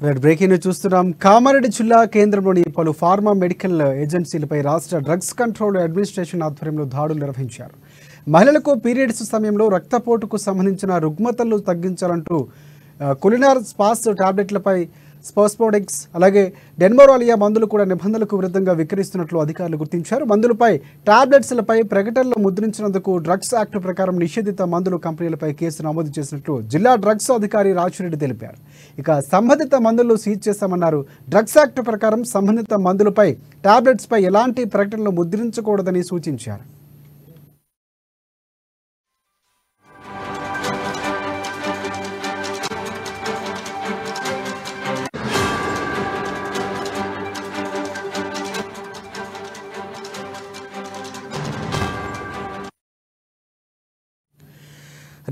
Red breaking చూస్తున్నాం. కామారెడ్డి జిల్లా కేంద్రంలోని పలు ఫార్మా మెడికల్ ఏజెన్సీలపై రాష్ట్ర డ్రగ్స్ కంట్రోల్ అడ్మినిస్ట్రేషన్ ఆధ్వర్యంలో దాడులు నిర్వహించారు. మహిళలకు పీరియడ్స్ సమయంలో రక్తపోటుకు సంబంధించిన రుగ్మతలు తగ్గించాలంటూ కులినార్ స్పాస్ టాబ్లెట్లపై స్పోస్పోడిక్స్ అలాగే డెన్మోరాలియా మందులు కూడా నిబంధనలకు విరుద్ధంగా విక్రయిస్తున్నట్లు అధికారులు గుర్తించారు. మందులపై టాబ్లెట్స్లపై ప్రకటనలు ముద్రించినందుకు డ్రగ్స్ యాక్ట్ ప్రకారం నిషేధిత మందులు కంపెనీలపై కేసు నమోదు చేసినట్లు జిల్లా డ్రగ్స్ అధికారి రాజురెడ్డి తెలిపారు. ఇక సంబంధిత మందులు సీజ్ చేశామన్నారు. డ్రగ్స్ యాక్ట్ ప్రకారం సంబంధిత మందులపై టాబ్లెట్స్పై ఎలాంటి ప్రకటనలు ముద్రించకూడదని సూచించారు.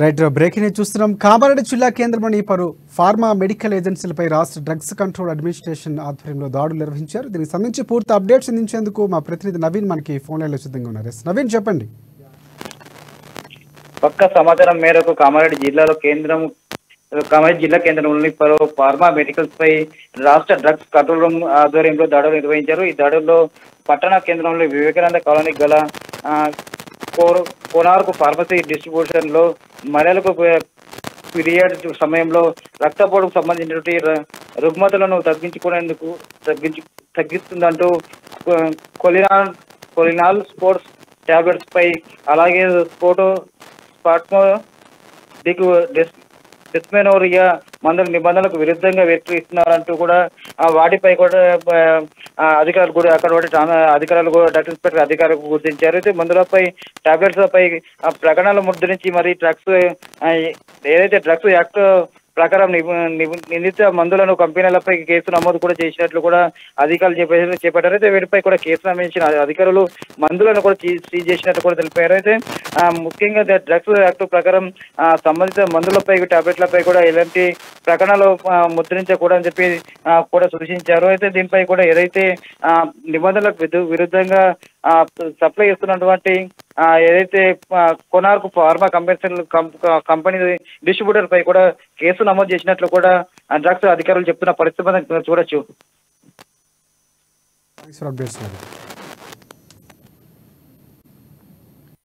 రైట్ బ్రేకింగ్ చూస్తున్నాం. కామారెడ్డి జిల్లా కేంద్రంలోని పలు ఫార్మా మెడికల్ ఏజెన్సీలపై రాష్ట్ర డ్రగ్స్ కంట్రోల్ అడ్మినిస్ట్రేషన్ ఆధ్వర్యంలో దాడులు నిర్వహించారు. దీనికి సంబంధించి పూర్తి అప్డేట్స్ అందించేందుకు మా ప్రతినిధి నవీన్ మనకి ఫోన్ లైన్లో సిద్ధంగా ఉన్నారు. నవీన్, చెప్పండి. పక్క సమాచారం మేరకు కామారెడ్డి జిల్లా కేంద్రంలోని పలు ఫార్మా మెడికల్స్ పై రాష్ట్ర డ్రగ్స్ కంట్రోల్ రూమ్ ఆధ్వర్యంలో దాడులు నిర్వహించారు. ఈ దాడుల్లో పట్టణ కేంద్రంలో వివేకానంద కాలనీ గల కోనార్కు ఫార్మసీ డిస్ట్రిబ్యూషన్ లో మహిళలకు పీరియడ్ సమయంలో రక్తపోటుకు సంబంధించినటువంటి రుగ్మతలను తగ్గిస్తుందంటూ కొలినాల్ స్పోర్ట్స్ టాబ్లెట్స్ పై అలాగే డిస్మెనోరియా మందుల నిబంధనలకు విరుద్ధంగా విక్రయిస్తున్నారంటూ కూడా వాటిపై కూడా అధికారులు కూడా డ్రగ్స్ ఇన్స్పెక్టర్ అధికారులకు గుర్తించారు. అయితే మందులపై టాబ్లెట్స్ పై ప్రకటనలు ముద్రించి మరి ఏదైతే డ్రగ్స్ యాక్ట్ ప్రకారం నిందిత మందులను కంపెనీలపై కేసు నమోదు కూడా చేసినట్లు కూడా అధికారులు చేపట్టారు. అయితే వీటిపై కూడా కేసు నమోదించిన అధికారులు మందులను కూడా సీజ్ చేసినట్టు కూడా తెలిపారు. అయితే ముఖ్యంగా డ్రగ్స్ యాక్ట్ ప్రకారం సంబంధిత మందులపై టాబ్లెట్లపై కూడా ఎలాంటి ప్రకటనలు ముద్రించకూడదని చెప్పి కూడా సూచించారు. అయితే దీనిపై కూడా ఏదైతే నిబంధనలకు విరుద్ధంగా సప్లై చేస్తున్నటువంటి ఏదైతే కొనార్కు ఫార్మా కంపెనీ డిస్ట్రిబ్యూటర్ పై కూడా కేసు నమోదు చేసినట్లు కూడా డ్రగ్స్ అధికారులు చెప్తున్న పరిస్థితి చూడొచ్చు.